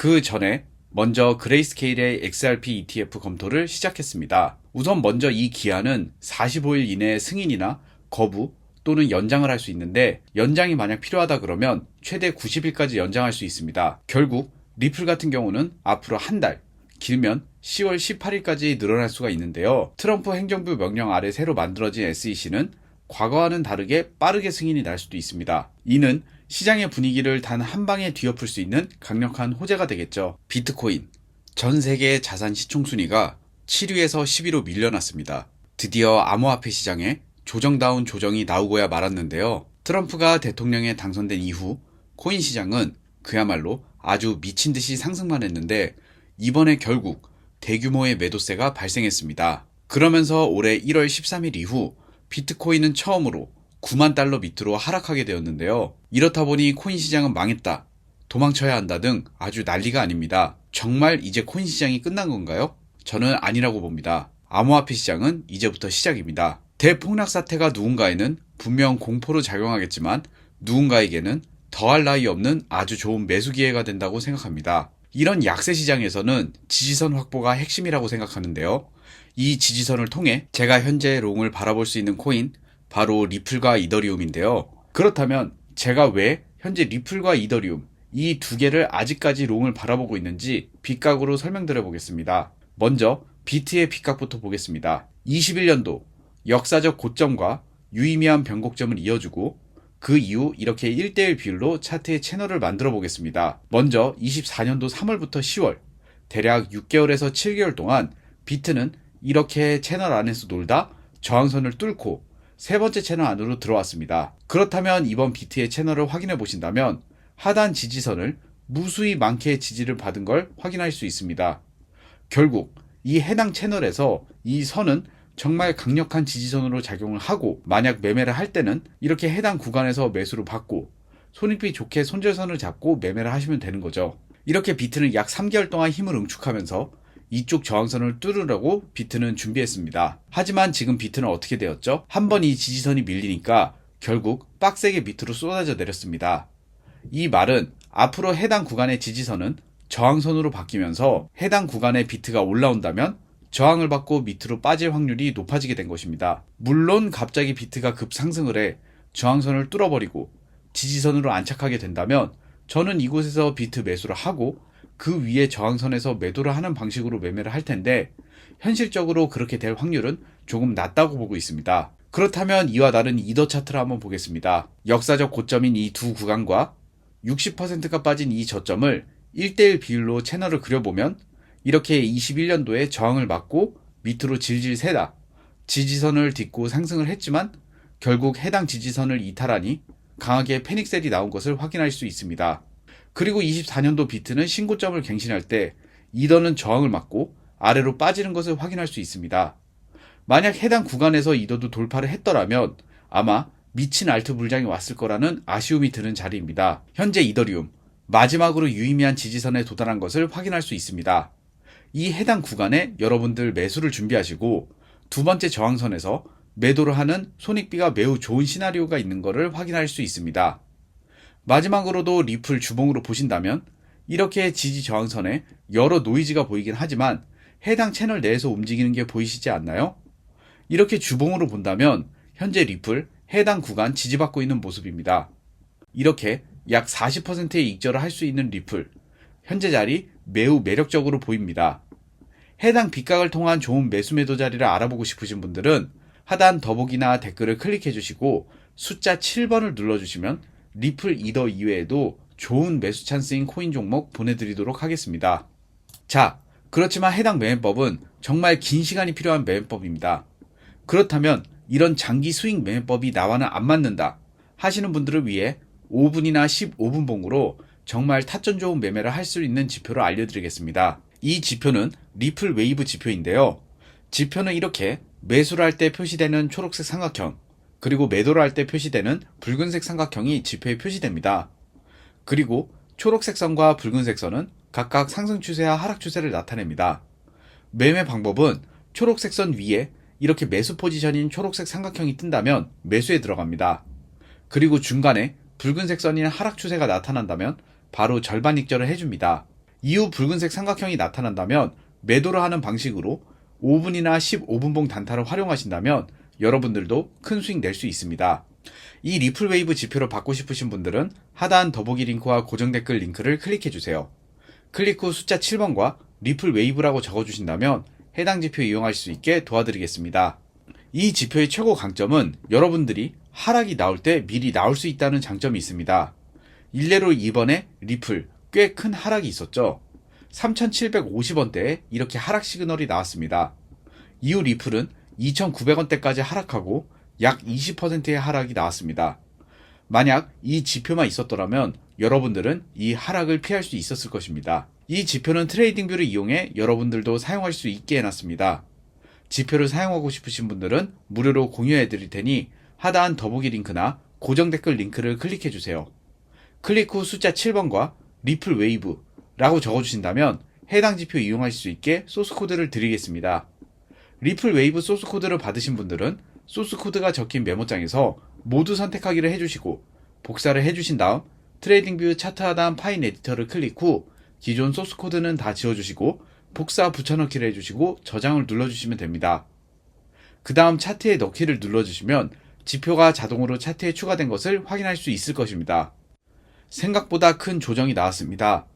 그 전에 먼저 그레이스케일의 XRP ETF 검토를 시작했습니다. 우선 먼저 이 기한은 45일 이내 승인이나 거부 또는 연장을 할 수 있는데, 연장이 만약 필요하다 그러면 최대 90일까지 연장할 수 있습니다. 결국 리플 같은 경우는 앞으로 한 달, 길면 10월 18일까지 늘어날 수가 있는데요. 트럼프 행정부 명령 아래 새로 만들어진 SEC는 과거와는 다르게 빠르게 승인이 날 수도 있습니다. 이는 시장의 분위기를 단 한 방에 뒤엎을 수 있는 강력한 호재가 되겠죠. 비트코인, 전 세계의 자산 시총 순위가 7위에서 10위로 밀려났습니다. 드디어 암호화폐 시장에 조정다운 조정이 나오고야 말았는데요. 트럼프가 대통령에 당선된 이후 코인 시장은 그야말로 아주 미친 듯이 상승만 했는데, 이번에 결국 대규모의 매도세가 발생했습니다. 그러면서 올해 1월 13일 이후 비트코인은 처음으로 9만 달러 밑으로 하락하게 되었는데요. 이렇다 보니 코인 시장은 망했다, 도망쳐야 한다 등 아주 난리가 아닙니다. 정말 이제 코인 시장이 끝난 건가요? 저는 아니라고 봅니다. 암호화폐 시장은 이제부터 시작입니다. 대폭락 사태가 누군가에는 분명 공포로 작용하겠지만, 누군가에게는 더할 나위 없는 아주 좋은 매수 기회가 된다고 생각합니다. 이런 약세 시장에서는 지지선 확보가 핵심이라고 생각하는데요. 이 지지선을 통해 제가 현재 롱을 바라볼 수 있는 코인, 바로 리플과 이더리움인데요. 그렇다면 제가 왜 현재 리플과 이더리움 이 두 개를 아직까지 롱을 바라보고 있는지 빗각으로 설명드려 보겠습니다. 먼저 비트의 빗각부터 보겠습니다. 21년도 역사적 고점과 유의미한 변곡점을 이어주고, 그 이후 이렇게 1대1 비율로 차트의 채널을 만들어 보겠습니다. 먼저 24년도 3월부터 10월, 대략 6개월에서 7개월 동안 비트는 이렇게 채널 안에서 놀다 저항선을 뚫고 세 번째 채널 안으로 들어왔습니다. 그렇다면 이번 비트의 채널을 확인해 보신다면 하단 지지선을 무수히 많게 지지를 받은 걸 확인할 수 있습니다. 결국 이 해당 채널에서 이 선은 정말 강력한 지지선으로 작용을 하고, 만약 매매를 할 때는 이렇게 해당 구간에서 매수를 받고 손익비 좋게 손절선을 잡고 매매를 하시면 되는 거죠. 이렇게 비트는 약 3개월 동안 힘을 응축하면서 이쪽 저항선을 뚫으려고 비트는 준비했습니다. 하지만 지금 비트는 어떻게 되었죠? 한번 이 지지선이 밀리니까 결국 빡세게 밑으로 쏟아져 내렸습니다. 이 말은 앞으로 해당 구간의 지지선은 저항선으로 바뀌면서 해당 구간의 비트가 올라온다면 저항을 받고 밑으로 빠질 확률이 높아지게 된 것입니다. 물론 갑자기 비트가 급상승을 해 저항선을 뚫어버리고 지지선으로 안착하게 된다면 저는 이곳에서 비트 매수를 하고 그 위에 저항선에서 매도를 하는 방식으로 매매를 할 텐데, 현실적으로 그렇게 될 확률은 조금 낮다고 보고 있습니다. 그렇다면 이와 다른 이더 차트를 한번 보겠습니다. 역사적 고점인 이 두 구간과 60%가 빠진 이 저점을 1대1 비율로 채널을 그려보면, 이렇게 21년도에 저항을 맞고 밑으로 질질 새다 지지선을 딛고 상승을 했지만 결국 해당 지지선을 이탈하니 강하게 패닉셀이 나온 것을 확인할 수 있습니다. 그리고 24년도 비트는 신고점을 갱신할 때 이더는 저항을 맞고 아래로 빠지는 것을 확인할 수 있습니다. 만약 해당 구간에서 이더도 돌파를 했더라면 아마 미친 알트 불장이 왔을 거라는 아쉬움이 드는 자리입니다. 현재 이더리움 마지막으로 유의미한 지지선에 도달한 것을 확인할 수 있습니다. 이 해당 구간에 여러분들 매수를 준비하시고 두 번째 저항선에서 매도를 하는 손익비가 매우 좋은 시나리오가 있는 것을 확인할 수 있습니다. 마지막으로도 리플 주봉으로 보신다면 이렇게 지지 저항선에 여러 노이즈가 보이긴 하지만 해당 채널 내에서 움직이는 게 보이시지 않나요? 이렇게 주봉으로 본다면 현재 리플 해당 구간 지지받고 있는 모습입니다. 이렇게 약 40%의 익절을 할 수 있는 리플, 현재 자리 매우 매력적으로 보입니다. 해당 빗각을 통한 좋은 매수 매도 자리를 알아보고 싶으신 분들은 하단 더보기나 댓글을 클릭해 주시고 숫자 7번을 눌러주시면 리플 이더 이외에도 좋은 매수 찬스인 코인 종목 보내드리도록 하겠습니다. 자, 그렇지만 해당 매매법은 정말 긴 시간이 필요한 매매법입니다. 그렇다면 이런 장기 스윙 매매법이 나와는 안 맞는다 하시는 분들을 위해 5분이나 15분 봉으로 정말 타점 좋은 매매를 할 수 있는 지표를 알려드리겠습니다. 이 지표는 리플 웨이브 지표인데요. 지표는 이렇게 매수를 할 때 표시되는 초록색 삼각형, 그리고 매도를 할 때 표시되는 붉은색 삼각형이 지표에 표시됩니다. 그리고 초록색 선과 붉은색 선은 각각 상승 추세와 하락 추세를 나타냅니다. 매매 방법은 초록색 선 위에 이렇게 매수 포지션인 초록색 삼각형이 뜬다면 매수에 들어갑니다. 그리고 중간에 붉은색 선인 하락 추세가 나타난다면 바로 절반 익절을 해줍니다. 이후 붉은색 삼각형이 나타난다면 매도를 하는 방식으로 5분이나 15분봉 단타를 활용하신다면 여러분들도 큰 수익 낼 수 있습니다. 이 리플 웨이브 지표를 받고 싶으신 분들은 하단 더보기 링크와 고정 댓글 링크를 클릭해주세요. 클릭 후 숫자 7번과 리플 웨이브라고 적어주신다면 해당 지표 이용할 수 있게 도와드리겠습니다. 이 지표의 최고 강점은 여러분들이 하락이 나올 때 미리 나올 수 있다는 장점이 있습니다. 일례로 이번에 리플 꽤 큰 하락이 있었죠. 3,750원대에 이렇게 하락 시그널이 나왔습니다. 이후 리플은 2,900원대까지 하락하고 약 20%의 하락이 나왔습니다. 만약 이 지표만 있었더라면 여러분들은 이 하락을 피할 수 있었을 것입니다. 이 지표는 트레이딩뷰를 이용해 여러분들도 사용할 수 있게 해놨습니다. 지표를 사용하고 싶으신 분들은 무료로 공유해 드릴 테니 하단 더보기 링크나 고정 댓글 링크를 클릭해주세요. 클릭 후 숫자 7번과 리플 웨이브 라고 적어주신다면 해당 지표 이용할 수 있게 소스 코드를 드리겠습니다. 리플 웨이브 소스 코드를 받으신 분들은 소스 코드가 적힌 메모장에서 모두 선택하기를 해주시고 복사를 해주신 다음 트레이딩뷰 차트 하단 파일 에디터를 클릭 후 기존 소스 코드는 다 지워주시고 복사 붙여넣기를 해주시고 저장을 눌러주시면 됩니다. 그 다음 차트에 넣기를 눌러주시면 지표가 자동으로 차트에 추가된 것을 확인할 수 있을 것입니다. 생각보다 큰 조정이 나왔습니다.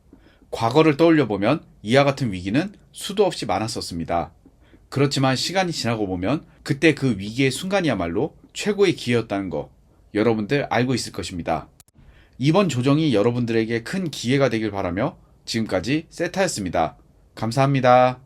과거를 떠올려보면 이와 같은 위기는 수도 없이 많았었습니다. 그렇지만 시간이 지나고 보면 그때 그 위기의 순간이야말로 최고의 기회였다는 거 여러분들 알고 있을 것입니다. 이번 조정이 여러분들에게 큰 기회가 되길 바라며 지금까지 세타였습니다. 감사합니다.